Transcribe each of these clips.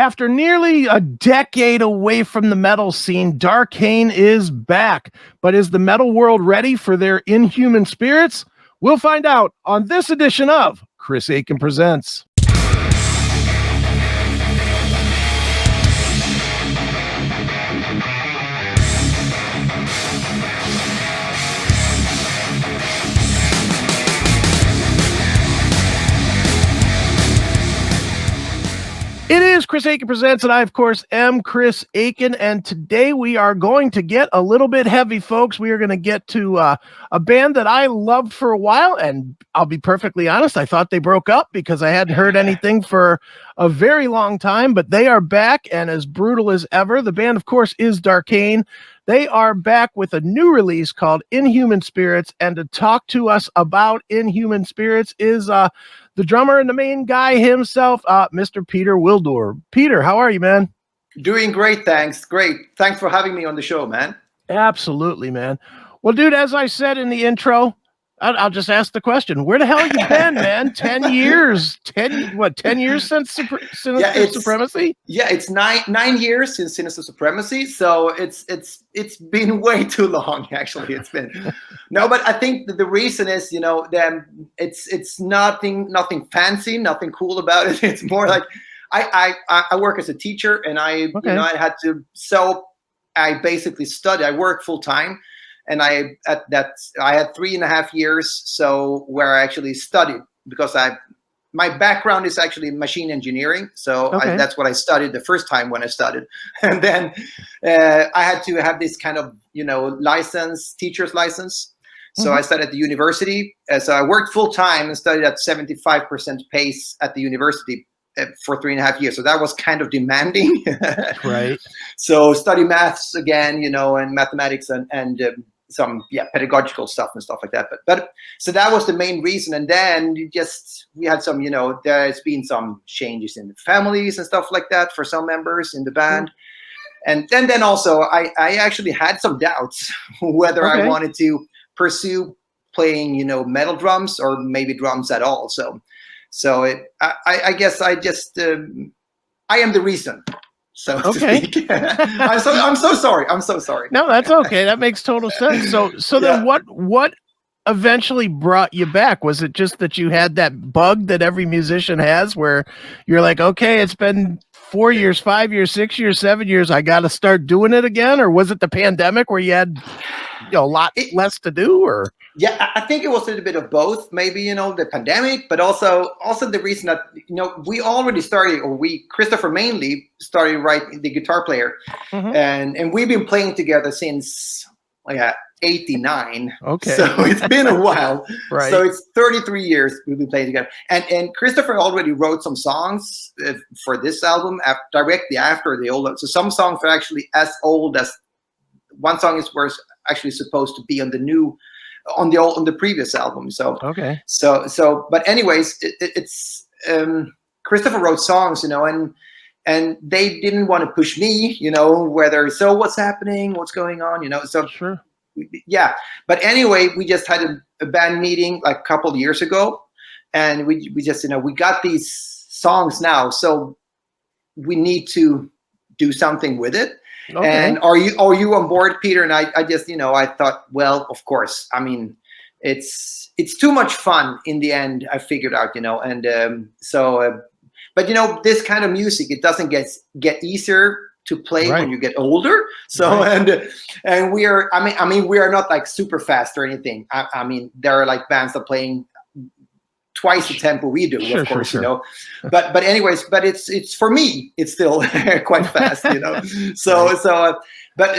After nearly a decade away from the metal scene, Darkane is back. But is the metal world ready for their Inhuman Spirits? We'll find out on this edition of CHRIS Akin Presents. It is CHRIS Akin Presents, and I, of course, am CHRIS Akin, and today we are going to get a little bit heavy, folks. We are going to get to a band that I loved for a while, and I'll be perfectly honest, I thought they broke up because I hadn't heard anything for a very long time, but they are back, and as brutal as ever. The band, of course, is Darkane. They are back with a new release called Inhuman Spirits, and to talk to us about Inhuman Spirits is the drummer and the main guy himself, Mr. Peter Wildoer. Peter, how are you, man? Doing great, thanks. Great. Thanks for having me on the show, man. Absolutely, man. Well, dude, as I said in the intro, I'll just ask the question. Where the hell have you been, man? 10 years. 10 years since Sinister Supremacy? Yeah, it's nine years since Sinister Supremacy. So it's been way too long, actually. It's been. No, but I think that the reason is, it's nothing fancy, nothing cool about it. It's more like I work as a teacher, and I had to, so I basically study. I work full time. And I had 3.5 years, so where I actually studied, because my background is actually machine engineering, so that's what I studied the first time when I studied, and then I had to have this kind of license, teacher's license. So I studied at the university. So I worked full time and studied at 75% pace at the university for 3.5 years. So that was kind of demanding, right? So study maths again, and mathematics and some pedagogical stuff and stuff like that. But so that was the main reason. And then we had some, there's been some changes in the families and stuff like that for some members in the band. And then also I actually had some doubts whether I wanted to pursue playing, metal drums or maybe drums at all. So I guess I just I am the reason. So I'm so sorry. I'm so sorry. No, that's okay. That makes total sense. So then what eventually brought you back? Was it just that you had that bug that every musician has where you're like, okay, it's been 4 years, 5 years, 6 years, 7 years, I got to start doing it again? Or was it the pandemic where you had a lot less to do? Or yeah, I think it was a little bit of both. Maybe the pandemic, but also the reason that we already started, or Christopher mainly started writing, the guitar player, and we've been playing together since 89. Okay, so it's been a while. Right. So it's 33 years we've been playing together, and Christopher already wrote some songs for this album directly after the old one. So some songs are actually as old as one song was actually supposed to be on the new. On the previous album. So but anyways, it's Christopher wrote songs, and they didn't want to push me, what's happening, what's going on, so sure. Yeah, but anyway, we just had a band meeting like a couple of years ago, and we just we got these songs now, so we need to do something with it. Okay. And are you on board, Peter? And I just I thought, well, of course. I mean, it's too much fun in the end. I figured out, and but this kind of music, it doesn't get easier to play when you get older. So and we are. I mean, we are not like super fast or anything. I mean, there are like bands that are playing twice the tempo we do, of course, sure. But anyways, but it's for me, it's still quite fast, but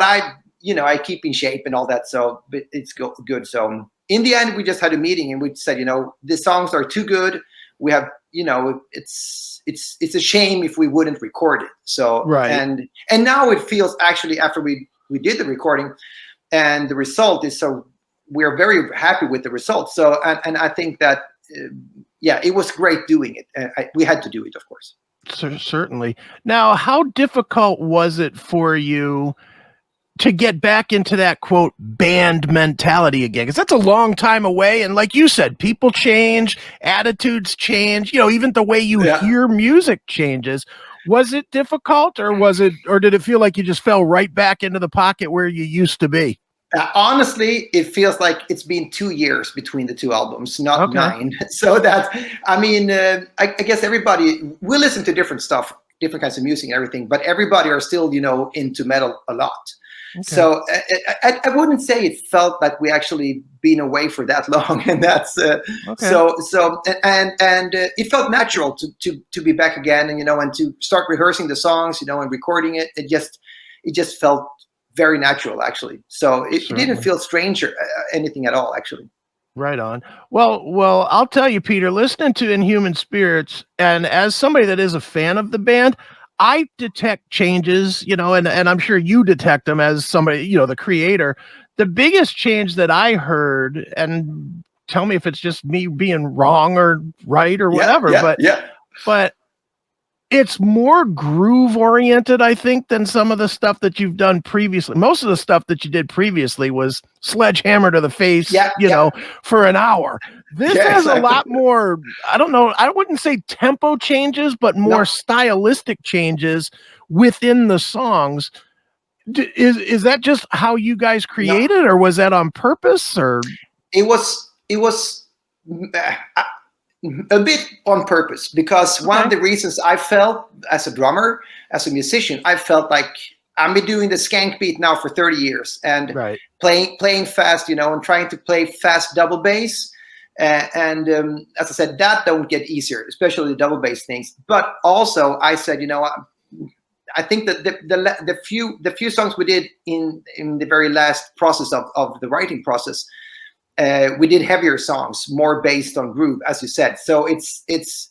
I keep in shape and all that, so but it's good. So in the end, we just had a meeting and we said, the songs are too good. We have, it's a shame if we wouldn't record it. So and now it feels actually after we did the recording and the result is so. We're very happy with the results. So, and I think that, it was great doing it. We had to do it, of course. Certainly. Now, how difficult was it for you to get back into that, quote, band mentality again? Because that's a long time away. And like you said, people change, attitudes change, even the way you hear music changes. Was it difficult, or did it feel like you just fell right back into the pocket where you used to be? Honestly, it feels like it's been 2 years between the two albums, not 9. So that's, I mean, I guess everybody, we listen to different stuff, different kinds of music and everything, but everybody are still, you know, into metal a lot. Okay. So I wouldn't say it felt like we actually been away for that long, and that's so it felt natural to be back again, and you know, and to start rehearsing the songs, you know, and recording it. It just felt very natural, actually. So it didn't feel strange or anything at all, actually. Right on. Well, I'll tell you, Peter, listening to Inhuman Spirits, and as somebody that is a fan of the band, I detect changes, you know, and I'm sure you detect them as somebody, you know, the creator. The biggest change that I heard, and tell me if it's just me being wrong or right or whatever, but it's more groove oriented, I think, than some of the stuff that you've done previously. Most of the stuff that you did previously was sledgehammer to the face, you know, for an hour. This has a lot more, I don't know, I wouldn't say tempo changes, but more stylistic changes within the songs. Is that just how you guys created, or was that on purpose? Or it was a bit on purpose, because one of the reasons I felt as a drummer, as a musician, I felt like I've been doing the skank beat now for 30 years and playing fast, you know, and trying to play fast double bass. And as I said, that don't get easier, especially the double bass things. But also I said, you know, I think that the few songs we did in the very last process of the writing process, we did heavier songs, more based on groove, as you said. So it's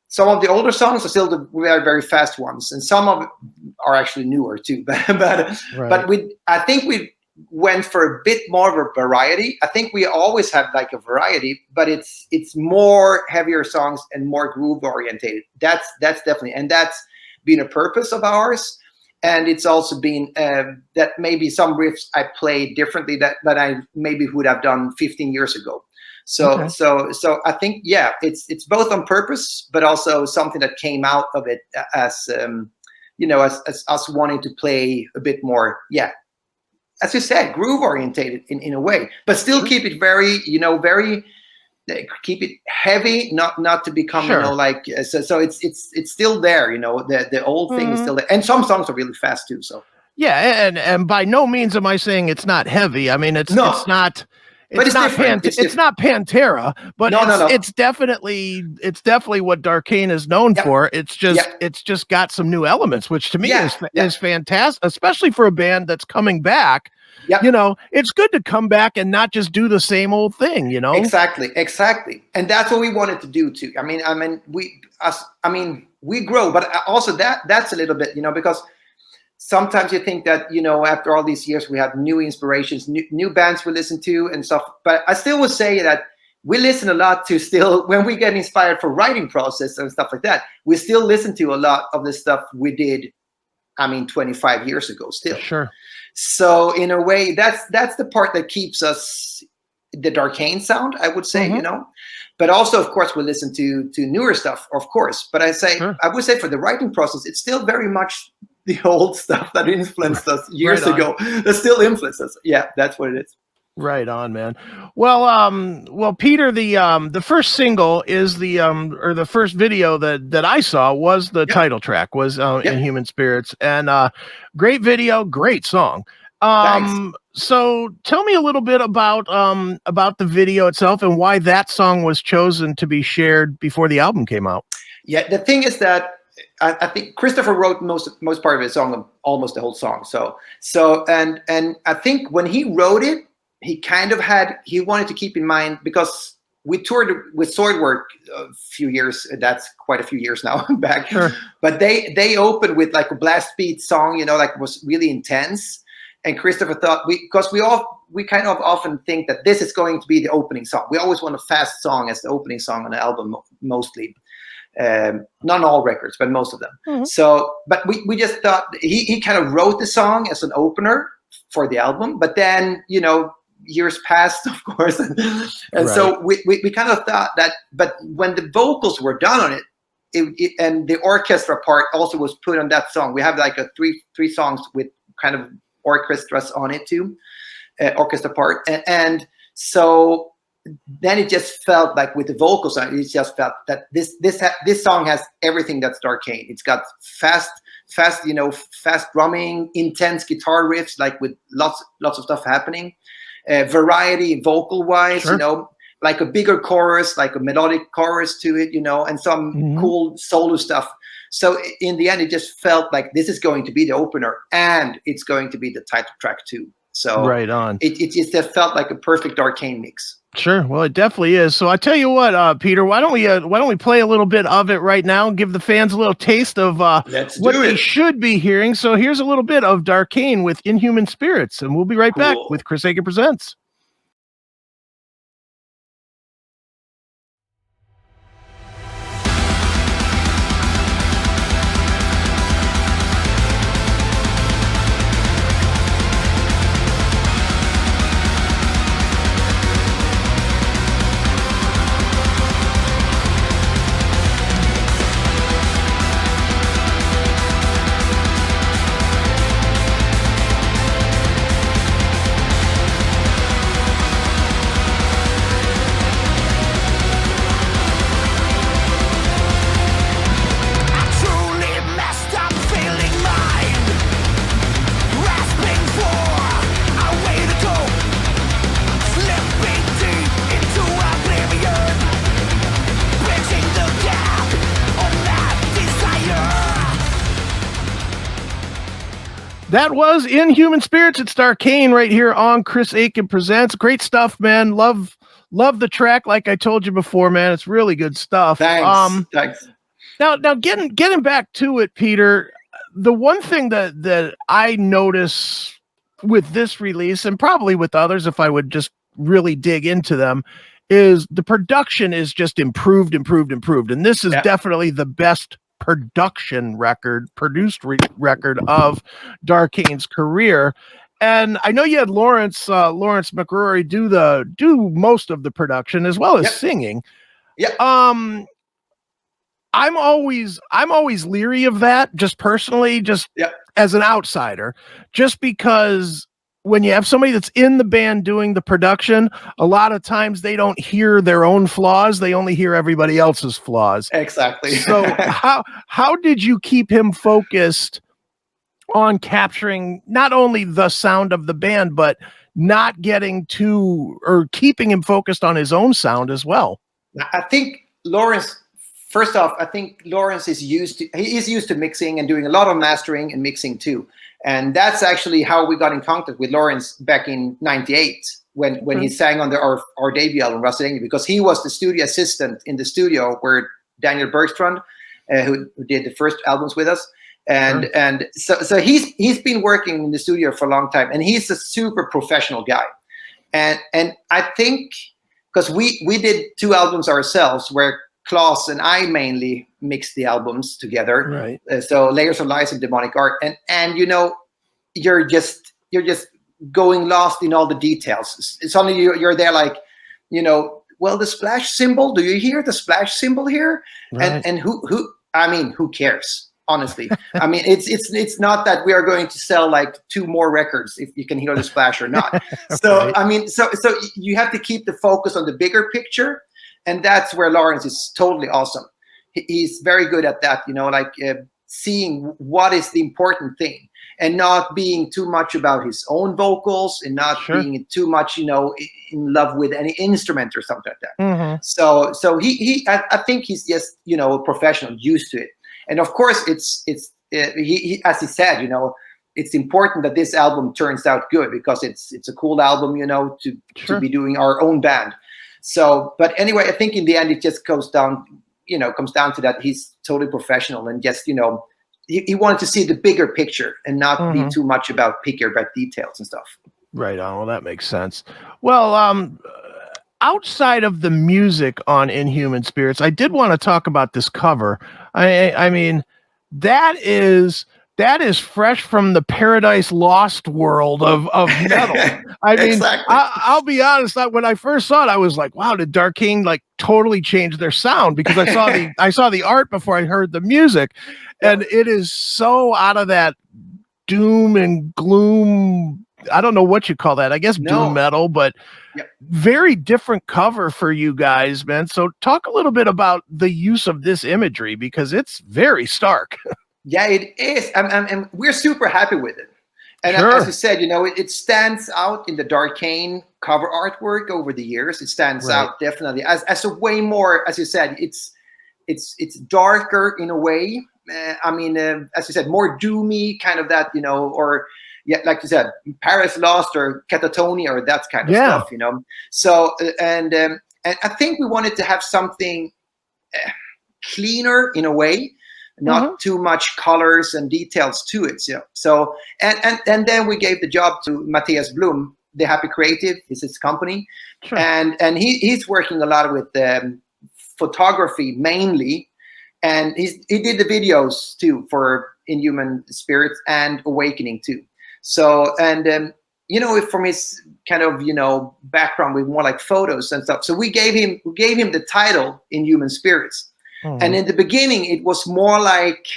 some of the older songs are still the very, very fast ones, and some of it are actually newer too. But I think we went for a bit more of a variety. I think we always have like a variety, but it's more heavier songs and more groove orientated. That's definitely, and that's been a purpose of ours. And it's also been that maybe some riffs I play differently that I maybe would have done 15 years ago. So I think, it's both on purpose, but also something that came out of it as you know, as us wanting to play a bit more, as you said, groove orientated in a way, but still keep it very, you know, keep it heavy, not to become, you know, like so it's still there, you know, the old thing is still there, and some songs are really fast too. So and by no means am I saying it's not heavy. I mean, it's not Pantera, but it's definitely what Darkane is known for. It's just got some new elements, which to me is fantastic, especially for a band that's coming back. You know, it's good to come back and not just do the same old thing, you know? Exactly. And that's what we wanted to do too. I mean, we grow, but also that's a little bit, you know, because sometimes you think that, you know, after all these years, we have new inspirations, new bands we listen to and stuff. But I still would say that we listen a lot to still, when we get inspired for writing process and stuff like that, we still listen to a lot of the stuff we did, 25 years ago still. Sure. So in a way, that's the part that keeps us the Darkane sound, I would say, you know. But also, of course, we listen to newer stuff, of course. But I would say for the writing process, it's still very much the old stuff that influenced us years ago. That still influences us. Yeah, that's what it is. Right on, man. Well, Peter, the first single is or the first video that I saw was the title track, was Inhuman Spirits, and great video, great song. So tell me a little bit about the video itself and why that song was chosen to be shared before the album came out. Yeah, the thing is that I think Christopher wrote most part of his song, almost the whole song. So and I think when he wrote it, he kind of he wanted to keep in mind, because we toured with Swordwork a few years, that's quite a few years now back, but they opened with like a blast beat song, you know, like it was really intense. And Christopher thought, because we kind of often think that this is going to be the opening song. We always want a fast song as the opening song on an album, mostly. Not all records, but most of them. So, but we just thought he kind of wrote the song as an opener for the album, but then, you know, years passed, of course, and so we kind of thought that, but when the vocals were done on it, and the orchestra part also was put on that song. We have like a three songs with kind of orchestras on it too, orchestra part, and so then it just felt like with the vocals on it, it just felt that this song has everything that's Darkane. It's got fast drumming, intense guitar riffs, like with lots of stuff happening, variety vocal wise, Sure. like a bigger chorus, like a melodic chorus to it, and some cool solo stuff. So in the end, it just felt like this is going to be the opener, and it's going to be the title track too. So right on. It just felt like a perfect Darkane mix. Sure. Well, it definitely is. So I tell you what, Peter, why don't we play a little bit of it right now and give the fans a little taste of what they should be hearing. So here's a little bit of Darkane with Inhuman Spirits, and we'll be right back with CHRIS AKIN Presents. That was Inhuman Spirits. It's Darkane right here on CHRIS AKIN Presents. Great stuff, man. Love the track. Like I told you before, man, it's really good stuff. Thanks. Thanks. Now getting back to it, Peter, the one thing that I notice with this release, and probably with others, if I would just really dig into them, is the production is just improved. And this is definitely the best production produced record of Darkane's career. And I know you had Lawrence McCrory do most of the production as well as singing. Yeah. I'm always leery of that, just personally, as an outsider, just because when you have somebody that's in the band doing the production, a lot of times they don't hear their own flaws. They only hear everybody else's flaws. Exactly. So how did you keep him focused on capturing not only the sound of the band, but not getting keeping him focused on his own sound as well? I think Lawrence, first off, is used to mixing and doing a lot of mastering and mixing too. And that's actually how we got in contact with Lawrence back in '98 when he sang on our debut album, Rusted, because he was the studio assistant in the studio where Daniel Bergstrand, who did the first albums with us. And so he's been working in the studio for a long time, and he's a super professional guy. And I think because we did 2 albums ourselves where Klaus and I mainly mixed the albums together. Right. So Layers of Lies and Demonic Art. And you're just going lost in all the details. It's only you're there like, well, the splash symbol, do you hear the splash symbol here? Right. And who cares? Honestly, I mean, it's not that we are going to sell like 2 more records if you can hear the splash or not. So right. I mean, so you have to keep the focus on the bigger picture, and that's where Lawrence is totally awesome. He's very good at that, seeing what is the important thing, and not being too much about his own vocals, and not being too much, in love with any instrument or something like that. Mm-hmm. So I think he's just a professional, used to it. And of course, it's he as he said, it's important that this album turns out good because it's a cool album, to be doing our own band. So, but anyway, I think in the end it just comes down to that he's totally professional, and just he wanted to see the bigger picture and not be too much about picky about details and stuff. Right on. Well, that makes sense. Well, outside of the music on Inhuman Spirits, I did want to talk about this cover. I mean, that is that is fresh from the Paradise Lost world of metal. I mean, Exactly. I'll be honest. When I first saw it, I was like, "Wow, did Darkane like totally change their sound?" Because I saw the art before I heard the music, and it is so out of that doom and gloom. I don't know what you call that. I guess doom metal, but very different cover for you guys, man. So talk a little bit about the use of this imagery, because it's very stark. Yeah, it is. And we're super happy with it. And as you said, you know, it stands out in the Darkane cover artwork over the years. It stands out definitely as a way more, as you said, it's darker in a way. I mean, as you said, more doomy kind of that, you know, or like you said, Paris Lost or Catatonia or that kind of stuff, you know. So and I think we wanted to have something cleaner in a way. Not too much colors and details to it. So and then we gave the job to Matthias Blum, the Happy Creative, is his company, and he's working a lot with photography mainly, and he did the videos too for Inhuman Spirits and Awakening too. So and you know, from his kind of, you know, background with more like photos and stuff. So we gave him the title Inhuman Spirits. And in the beginning, it was more like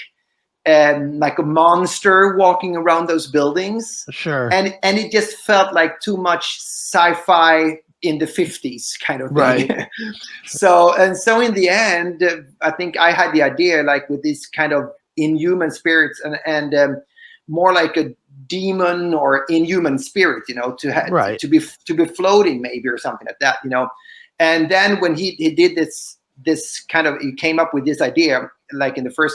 a monster walking around those buildings. And it just felt like too much sci-fi in the 50s kind of thing. So in the end, I think I had the idea, like with this kind of inhuman spirits and more like a demon or inhuman spirit, you know, to be floating maybe or something like that, you know. And then when he did this kind of, he came up with this idea like in the first,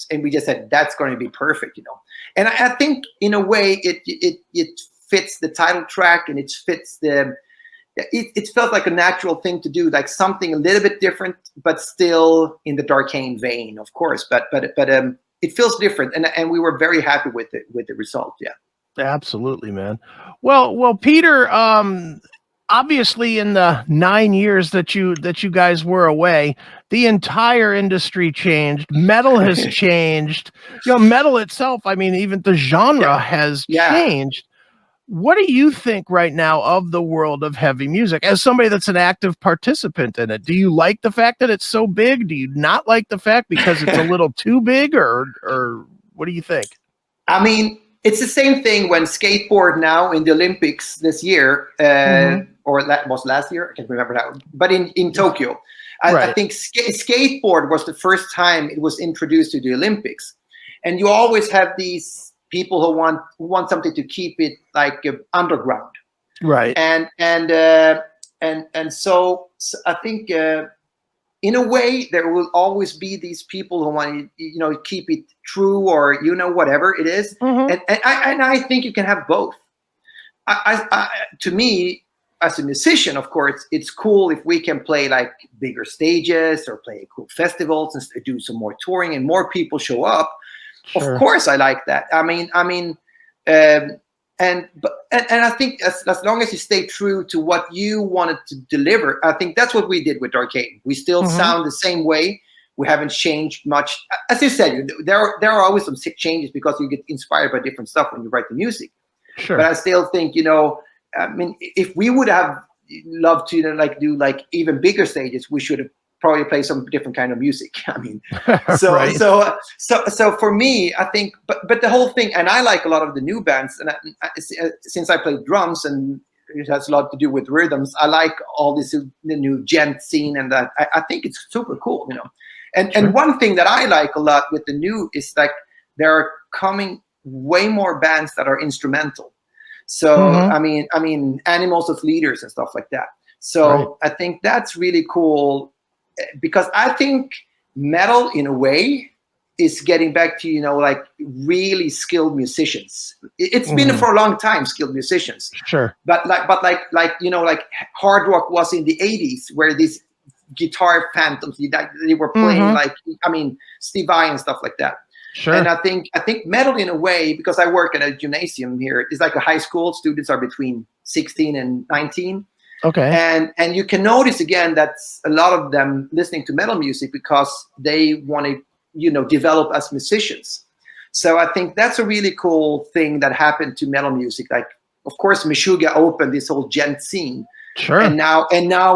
and we just said that's going to be perfect, you know. And I think in a way it fits the title track, and it fits it felt like a natural thing to do, like something a little bit different but still in the Darkane vein, of course, but it feels different, and we were very happy with the result. Absolutely, man. Well, Peter, obviously in the 9 years that you guys were away, the entire industry changed. Metal has changed. You know, metal itself, I mean, even the genre has changed. What do you think right now of the world of heavy music as somebody that's an active participant in it? Do you like the fact that it's so big? Do you not like the fact because it's a little too big, or what do you think? I mean, it's the same thing when skateboard now in the Olympics this year, or that was last year, I can't remember that, but in Tokyo. I think skateboard was the first time it was introduced to the Olympics. And you always have these people who want something to keep it like underground. And so I think in a way there will always be these people who want to, you know, keep it true, or, you know, whatever it is. And I think you can have both. To me, as a musician, of course, it's cool if we can play like bigger stages or play cool festivals and do some more touring and more people show up. Of course, I like that. I mean, and I think as long as you stay true to what you wanted to deliver, I think that's what we did with Darkane. We still sound the same way. We haven't changed much. As you said, there are always some changes because you get inspired by different stuff when you write the music. But I still think, you know, I mean, if we would have loved to, you know, like do like even bigger stages, we should have probably play some different kind of music. I mean, so for me, I think, but the whole thing, and I like a lot of the new bands, and since I play drums and it has a lot to do with rhythms, I like all this the new gent scene, and that I think it's super cool, you know. And one thing that I like a lot with the new is like there are coming way more bands that are instrumental. So I mean, Animals as Leaders and stuff like that. So I think that's really cool. Because I think metal, in a way, is getting back to, you know, like really skilled musicians. It's been for a long time, skilled musicians. But like you know, like hard rock was in the 80s, where these guitar phantoms they were playing like, I mean, Steve Vai and stuff like that. And I think metal, in a way, because I work at a gymnasium here, it's like a high school. Students are between 16 and 19. And you can notice again that a lot of them listening to metal music because they want to, you know, develop as musicians. So I think that's a really cool thing that happened to metal music. Like, of course, Meshuggah opened this whole gent scene. Sure. And now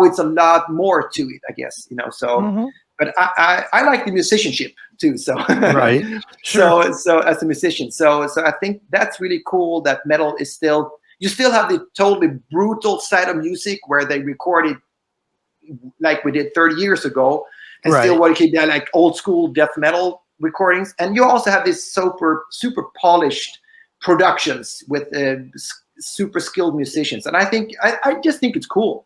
it's a lot more to it, I guess, you know. So, but I like the musicianship too. So, right. Sure. So as a musician, so I think that's really cool that metal is still, you still have the totally brutal side of music where they recorded like we did 30 years ago, and still what you keep that like old school death metal recordings. And you also have this super polished productions with super skilled musicians, and I just think it's cool.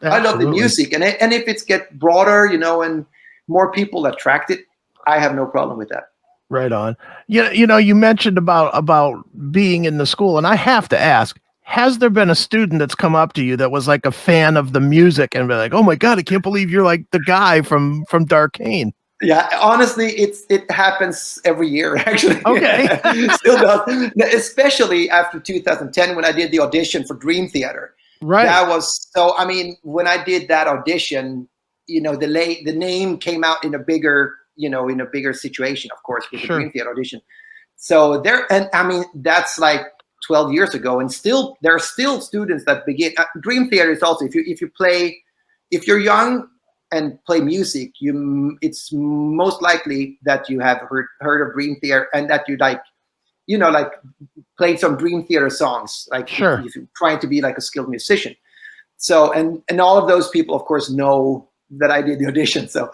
Absolutely. I love the music, and if it's get broader, you know, and more people attracted, I have no problem with that. Right on. You know, you mentioned about being in the school, and I have to ask, has there been a student that's come up to you that was like a fan of the music and be like, oh my God, I can't believe you're like the guy from Darkane? Yeah, honestly, it happens every year, actually. Okay. Still does. Especially after 2010 when I did the audition for Dream Theater. Right. That was so, I mean, when I did that audition, you know, the name came out in a bigger, you know, in a bigger situation, of course, with the Dream Theater audition. So and I mean, that's like 12 years ago, and still there are still students that begin. Dream Theater is also, if you're young and play music, it's most likely that you have heard of Dream Theater, and that you like, you know, like played some Dream Theater songs, like if you're trying to be like a skilled musician. So and all of those people, of course, know that I did the audition. So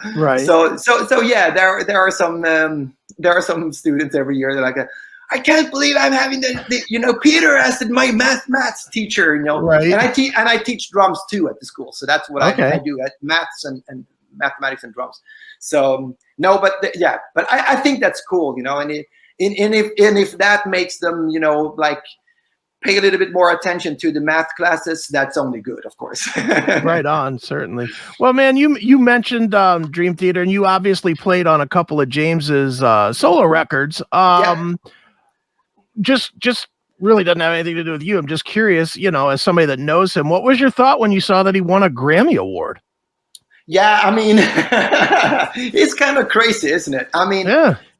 so yeah, there are some students every year that like, I can't believe I'm having the you know, Peter as my maths teacher, you know, and I teach drums too at the school. So that's what I do at maths and mathematics and drums. So no, but but I think that's cool, you know, and if that makes them, you know, like pay a little bit more attention to the math classes, that's only good, of course. Right on, certainly. Well, man, you mentioned Dream Theater, and you obviously played on a couple of James's solo records. Just really doesn't have anything to do with you. I'm just curious, you know, as somebody that knows him, what was your thought when you saw that he won a Grammy Award? Yeah, I mean, it's kind of crazy, isn't it? I mean,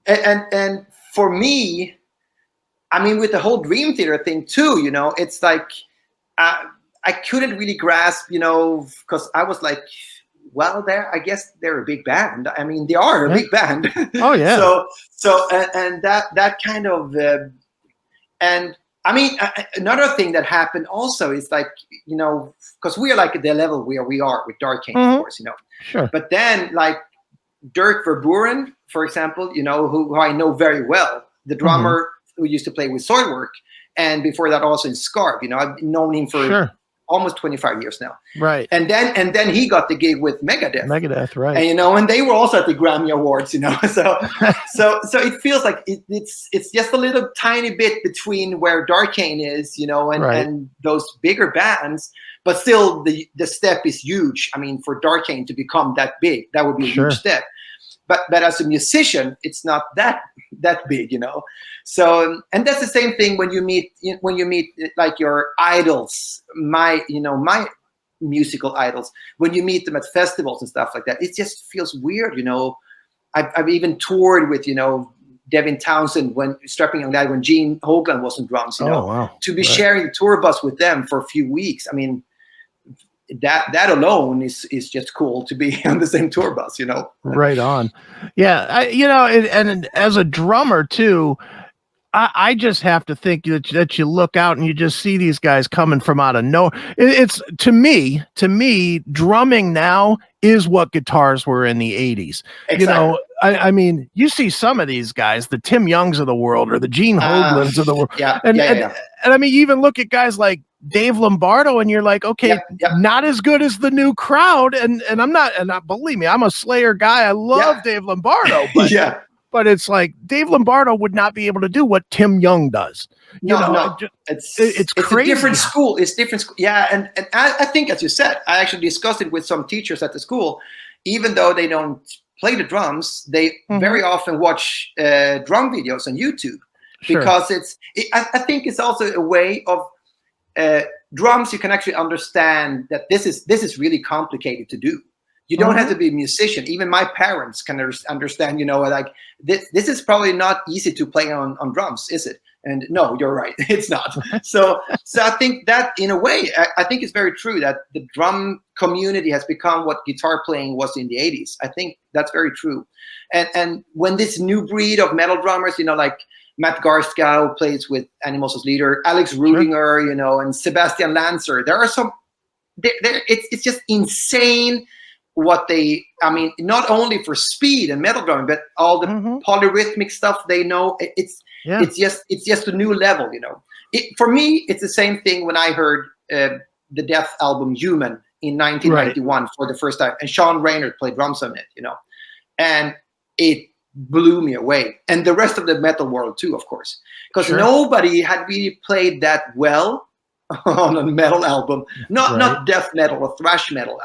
and for me, I mean, with the whole Dream Theater thing too, you know, it's like I couldn't really grasp, you know, because I was like, well, I guess they're a big band. I mean, they are a big band. Oh yeah. So and that kind of and I mean, another thing that happened also is like, you know, because we are like at the level where we are with Darkane, of course, you know. Sure. But then like Dirk Verburen, for example, you know, who I know very well, the drummer who used to play with Soilwork, and before that also in Scarf, you know, I've known him for almost 25 years now. Right. And then he got the gig with Megadeth. Right. And, you know, and they were also at the Grammy Awards, you know. So it feels like it's just a little tiny bit between where Darkane is, you know, and those bigger bands, but still the step is huge. I mean, for Darkane to become that big, that would be a huge step. But as a musician, it's not that big, you know. So, and that's the same thing when you meet like your idols, my musical idols. When you meet them at festivals and stuff like that, it just feels weird, you know. I've even toured with, you know, Devin Townsend when Strapping Young Lad, when Gene Hoglan was on drums, you know, to be sharing the tour bus with them for a few weeks. I mean, that alone is just cool to be on the same tour bus, you know. Right on. Yeah, you know, and as a drummer too, I just have to think that you look out and you just see these guys coming from out of nowhere. It's to me, drumming now is what guitars were in the 80s. Exactly. You know, I mean, you see some of these guys, the Tim Youngs of the world or the Gene Hoglans of the world. And I mean, you even look at guys like Dave Lombardo and you're like, okay, not as good as the new crowd. And I'm not, believe me, I'm a Slayer guy. I love Dave Lombardo, but but it's like Dave Lombardo would not be able to do what Tim Young does. It's crazy. A different school. It's different school. Yeah. And I think, as you said, I actually discussed it with some teachers at the school. Even though they don't play the drums, they very often watch drum videos on YouTube because I think it's also a way of drums. You can actually understand that this is really complicated to do. You don't have to be a musician. Even my parents can understand, like this is probably not easy to play on drums, is it? And no, you're right, it's not. So I think that in a way, I think it's very true that the drum community has become what guitar playing was in the 80s. I think that's very true. And when this new breed of metal drummers, like Matt Garska, who plays with Animals as leader, Alex Rudinger, and Sebastian Lancer, there are some, it's just insane what not only for speed and metal drumming, but all the polyrhythmic stuff they know. It's just a new level, for me, it's the same thing when I heard the Death album Human in 1991 for the first time, and Sean Reynard played drums on it, and it blew me away, and the rest of the metal world too, of course, because nobody had really played that well on a metal album, not death metal or thrash metal.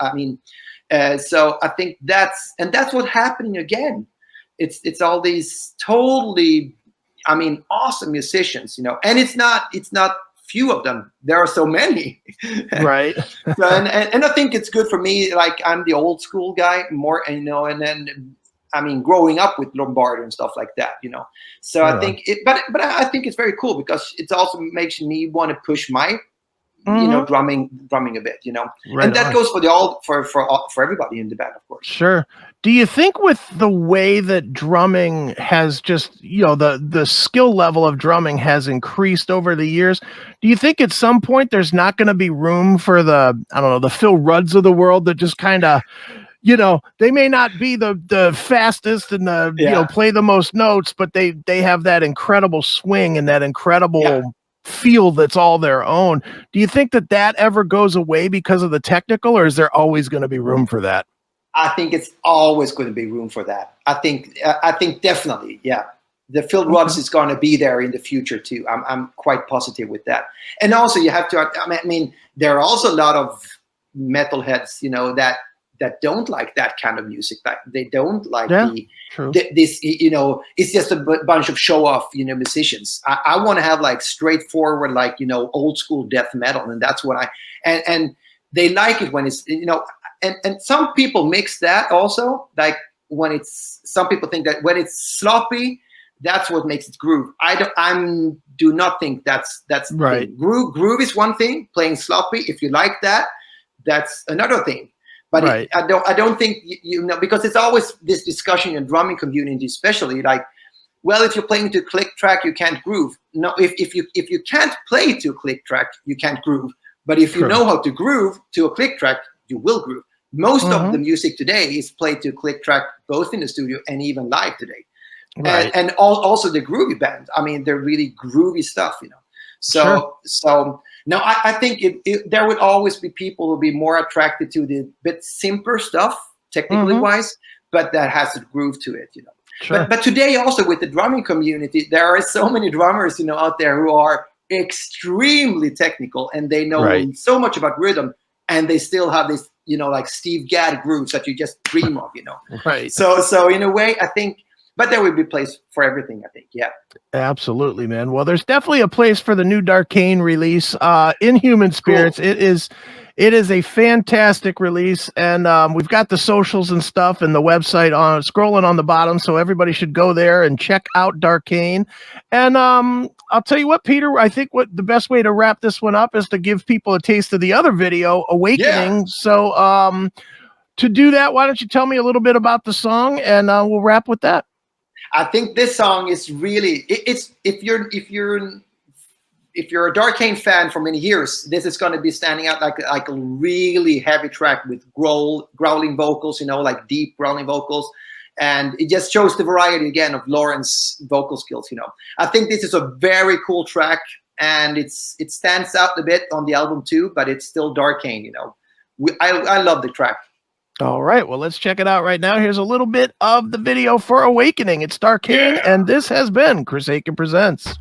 So I think that's what's happening again. It's all these totally, awesome musicians, and it's not few of them. There are so many, right? So, and I think it's good for me. Like, I'm the old school guy more, and then growing up with Lombardi and stuff like that, So I think but I think it's very cool because it also makes me want to push my drumming a bit, Right, and that goes for everybody in the band, of course. Sure. Do you think with the way that drumming has just, the skill level of drumming has increased over the years, do you think at some point there's not going to be room for the Phil Rudds of the world that just kind of, they may not be the fastest and play the most notes, but they have that incredible swing and that incredible feel that's all their own. Do you think that ever goes away because of the technical, or is there always going to be room for that? I think it's always going to be room for that. I think definitely, the Phil Rudds is going to be there in the future too. I'm quite positive with that. And also, you have to. There are also a lot of metalheads, that don't like that kind of music. Like, they don't like this. It's just a bunch of show off, musicians. I want to have like straightforward, like old school death metal, and that's what and they like it when it's and some people mix that also, like when some people think that when it's sloppy, that's what makes it groove. I do not think that's right. Groove is one thing. Playing sloppy, if you like that, that's another thing. But I don't think because it's always this discussion in drumming community, especially like, well, if you're playing to a click track, you can't groove. No, if you can't play to a click track, you can't groove. But if you know how to groove to a click track, you will groove. Most of the music today is played to a click track, both in the studio and even live today. Right. And also the groovy bands. They're really groovy stuff, So no, I think there would always be people who will be more attracted to the bit simpler stuff, technically wise, but that has a groove to it, Sure. But today also with the drumming community, there are so many drummers, out there who are extremely technical and they know so much about rhythm, and they still have this, like Steve Gadd grooves that you just dream of, Right. So in a way, I think. But there will be a place for everything, I think. Yeah. Absolutely, man. Well, there's definitely a place for the new Darkane release, Inhuman Spirits. Cool. It is a fantastic release, and we've got the socials and stuff and the website scrolling on the bottom, so everybody should go there and check out Darkane. And I'll tell you what, Peter, I think what the best way to wrap this one up is to give people a taste of the other video, Awakening. Yeah. So to do that, why don't you tell me a little bit about the song, and we'll wrap with that. I think this song is really, it's if you're a Darkane fan for many years, this is going to be standing out like a really heavy track with growling vocals, like deep growling vocals, and it just shows the variety again of Lauren's vocal skills. I think this is a very cool track, and it stands out a bit on the album too, but it's still Darkane. I love the track. All right, well, let's check it out right now. Here's a little bit of the video for Awakening. It's Darkane, and this has been CHRIS AKIN Presents.